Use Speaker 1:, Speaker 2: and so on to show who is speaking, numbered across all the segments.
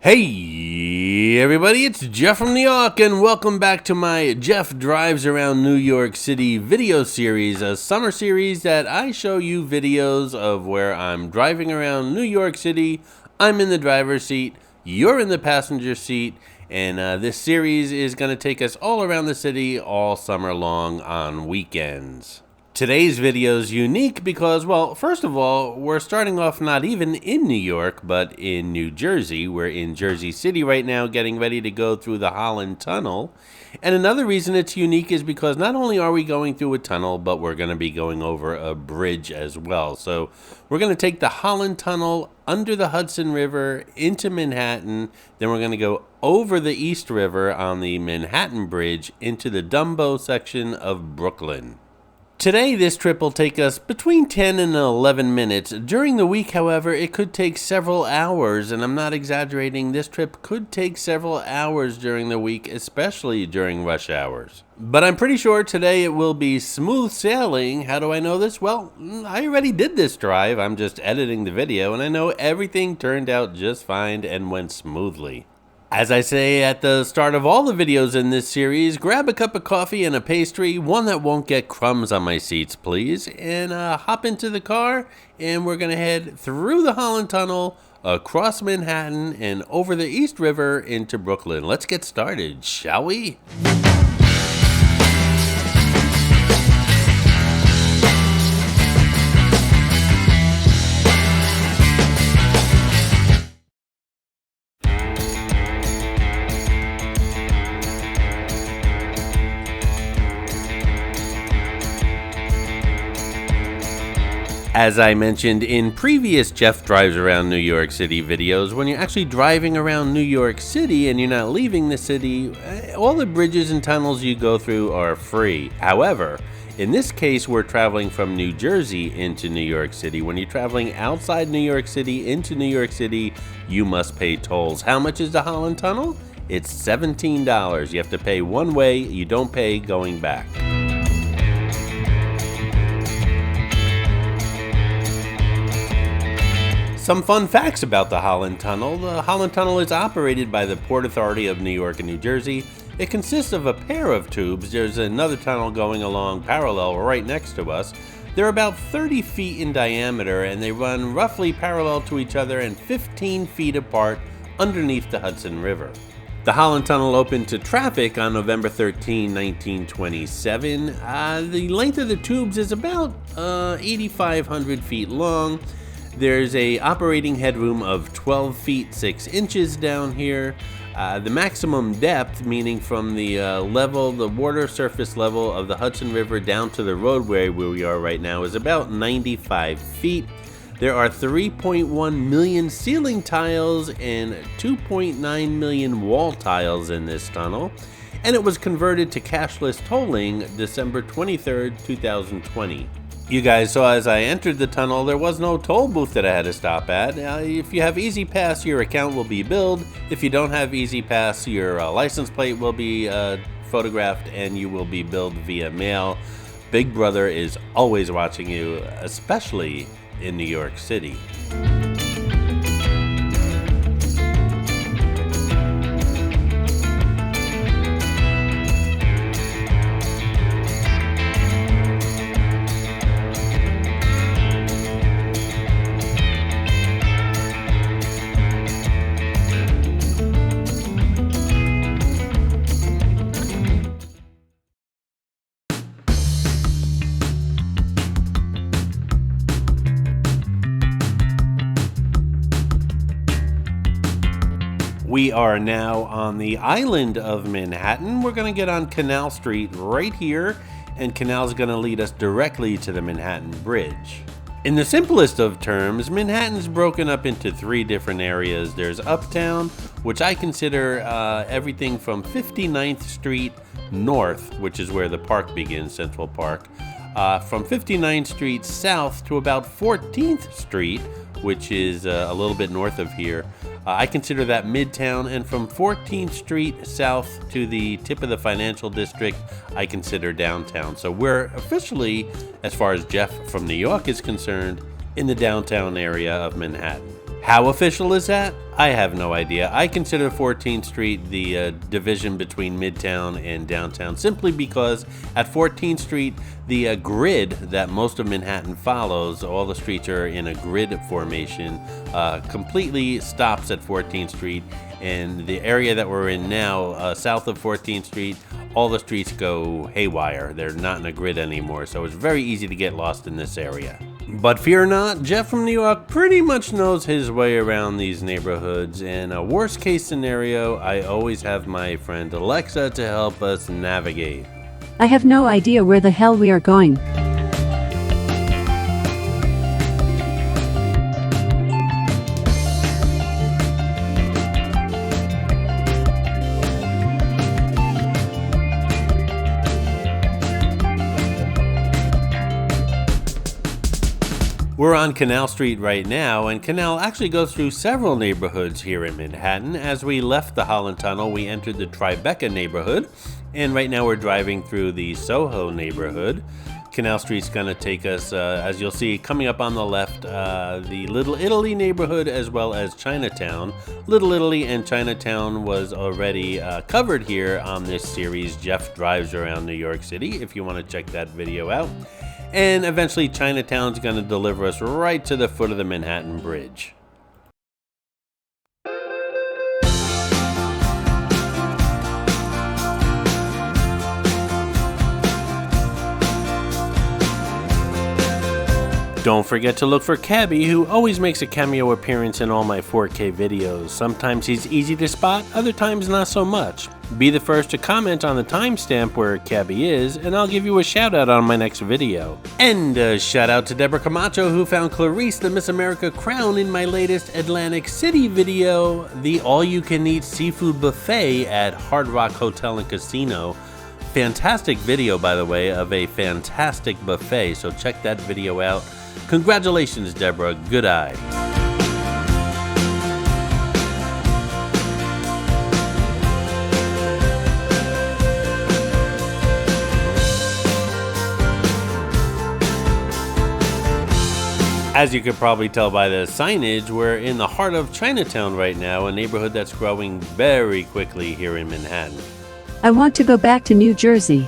Speaker 1: Hey everybody, it's Jeff from Yawk, and welcome back to my Jeff Drives Around New York City video series, a summer series that I show you videos of where I'm driving around New York City. I'm in the driver's seat, you're in the passenger seat, and this series is going to take us all around the city all summer long on weekends. Today's video is unique because, well, first of all, we're starting off not even in New York, but in New Jersey. We're in Jersey City right now, getting ready to go through the Holland Tunnel. And another reason it's unique is because not only are we going through a tunnel, but we're going to be going over a bridge as well. So we're going to take the Holland Tunnel under the Hudson River into Manhattan. Then we're going to go over the East River on the Manhattan Bridge into the Dumbo section of Brooklyn. Today, this trip will take us between 10 and 11 minutes. During the week, however, it could take several hours, and I'm not exaggerating. This trip could take several hours during the week, especially during rush hours. But I'm pretty sure today it will be smooth sailing. How do I know this? Well, I already did this drive. I'm just editing the video, and I know everything turned out just fine and went smoothly. As I say at the start of all the videos in this series, grab a cup of coffee and a pastry, one that won't get crumbs on my seats, please, and hop into the car, and we're going to head through the Holland Tunnel, across Manhattan, and over the East River into Brooklyn. Let's get started, shall we? As I mentioned in previous Jeff Drives Around New York City videos, when you're actually driving around New York City and you're not leaving the city, all the bridges and tunnels you go through are free. However, in this case, we're traveling from New Jersey into New York City. When you're traveling outside New York City into New York City, you must pay tolls. How much is the Holland Tunnel? It's $17. You have to pay one way, you don't pay going back. Some fun facts about the Holland Tunnel. The Holland Tunnel is operated by the Port Authority of New York and New Jersey. It consists of a pair of tubes. There's another tunnel going along parallel right next to us. They're about 30 feet in diameter, and they run roughly parallel to each other and 15 feet apart underneath the Hudson River. The Holland Tunnel opened to traffic on November 13, 1927. The length of the tubes is about 8,500 feet long. There's a operating headroom of 12 feet 6 inches down here. The maximum depth, meaning from the the water surface level of the Hudson River down to the roadway where we are right now, is about 95 feet. There are 3.1 million ceiling tiles and 2.9 million wall tiles in this tunnel, and it was converted to cashless tolling December 23rd, 2020. You guys saw as I entered the tunnel, there was no toll booth that I had to stop at. If you have Easy Pass, your account will be billed. If you don't have Easy Pass, your license plate will be photographed and you will be billed via mail. Big Brother is always watching you, especially in New York City. We are now on the island of Manhattan. We're going to get on Canal Street right here, and Canal's going to lead us directly to the Manhattan Bridge. In the simplest of terms, Manhattan's broken up into three different areas. There's Uptown, which I consider everything from 59th Street north, which is where the park begins, Central Park, from 59th Street south to about 14th Street, which is a little bit north of here. I consider that Midtown, and from 14th Street south to the tip of the financial district, I consider downtown. So we're officially, as far as Jeff from New York is concerned, in the downtown area of Manhattan. How official is that? I have no idea. I consider 14th Street the division between Midtown and downtown simply because at 14th Street, the grid that most of Manhattan follows, all the streets are in a grid formation, completely stops at 14th Street. And the area that we're in now, south of 14th Street, all the streets go haywire. They're not in a grid anymore, so it's very easy to get lost in this area. But fear not, Jeff from New York pretty much knows his way around these neighborhoods, and a worst case scenario, I always have my friend Alexa to help us navigate.
Speaker 2: I have no idea where the hell we are going.
Speaker 1: We're on Canal Street right now, and Canal actually goes through several neighborhoods here in Manhattan. As we left the Holland Tunnel, we entered the Tribeca neighborhood, and right now we're driving through the Soho neighborhood. Canal Street's gonna take us, as you'll see, coming up on the left, the Little Italy neighborhood as well as Chinatown. Little Italy and Chinatown was already covered here on this series, Jeff Drives Around New York City, if you want to check that video out. And eventually Chinatown's going to deliver us right to the foot of the Manhattan Bridge. Don't forget to look for Cabby, who always makes a cameo appearance in all my 4K videos. Sometimes he's easy to spot, other times not so much. Be the first to comment on the timestamp where Cabby is, and I'll give you a shout out on my next video. And a shout out to Deborah Camacho, who found Clarice the Miss America crown in my latest Atlantic City video, the all-you-can-eat seafood buffet at Hard Rock Hotel and Casino. Fantastic video, by the way, of a fantastic buffet, so check that video out. Congratulations, Deborah. Good eye. As you could probably tell by the signage, we're in the heart of Chinatown right now, a neighborhood that's growing very quickly here in Manhattan.
Speaker 2: I want to go back to New Jersey.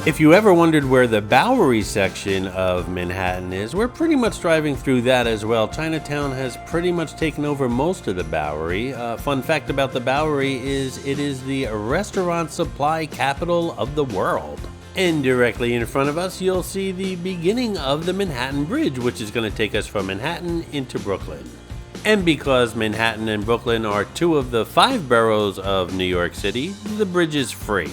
Speaker 1: If you ever wondered where the Bowery section of Manhattan is, we're pretty much driving through that as well. Chinatown has pretty much taken over most of the Bowery. Fun fact about the Bowery is it is the restaurant supply capital of the world. And directly in front of us, you'll see the beginning of the Manhattan Bridge, which is going to take us from Manhattan into Brooklyn. And because Manhattan and Brooklyn are two of the 5 boroughs of New York City, the bridge is free.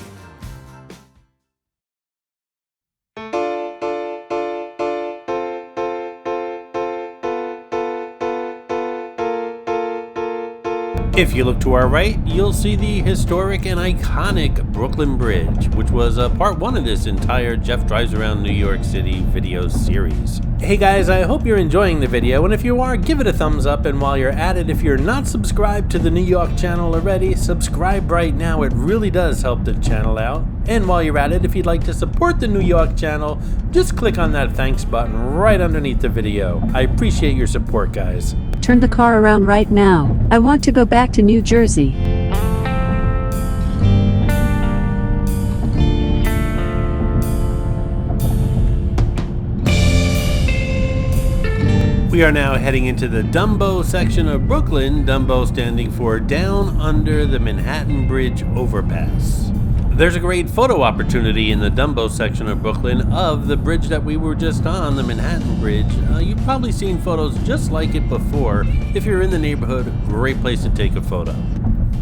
Speaker 1: If you look to our right, you'll see the historic and iconic Brooklyn Bridge, which was part 1 of this entire Jeff Drives Around New York City video series. Hey guys, I hope you're enjoying the video, and if you are, give it a thumbs up, and while you're at it, if you're not subscribed to the New York channel already, subscribe right now. It really does help the channel out. And while you're at it, if you'd like to support the New York channel, just click on that thanks button right underneath the video. I appreciate your support, guys.
Speaker 2: Turn the car around right now. I want to go back to New Jersey.
Speaker 1: We are now heading into the Dumbo section of Brooklyn, Dumbo standing for Down Under the Manhattan Bridge Overpass. There's a great photo opportunity in the Dumbo section of Brooklyn of the bridge that we were just on, the Manhattan Bridge. You've probably seen photos just like it before. If you're in the neighborhood, great place to take a photo.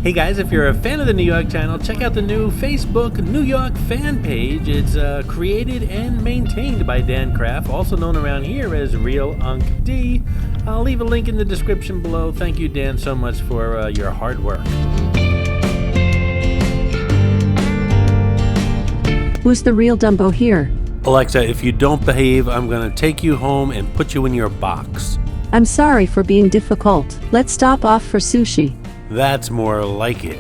Speaker 1: Hey guys, if you're a fan of the New York channel, check out the new Facebook New York fan page. It's created and maintained by Dan Kraft, also known around here as Real Unc D. I'll leave a link in the description below. Thank you, Dan, so much for your hard work.
Speaker 2: Who's the real Dumbo here?
Speaker 1: Alexa, if you don't behave, I'm gonna take you home and put you in your box.
Speaker 2: I'm sorry for being difficult. Let's stop off for sushi.
Speaker 1: That's more like it.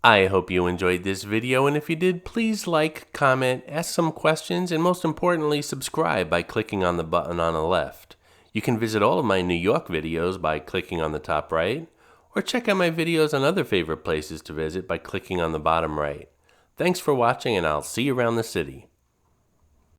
Speaker 1: I hope you enjoyed this video, and if you did, please like, comment, ask some questions, and most importantly, subscribe by clicking on the button on the left. You can visit all of my New York videos by clicking on the top right, or check out my videos on other favorite places to visit by clicking on the bottom right. Thanks for watching, and I'll see you around the city.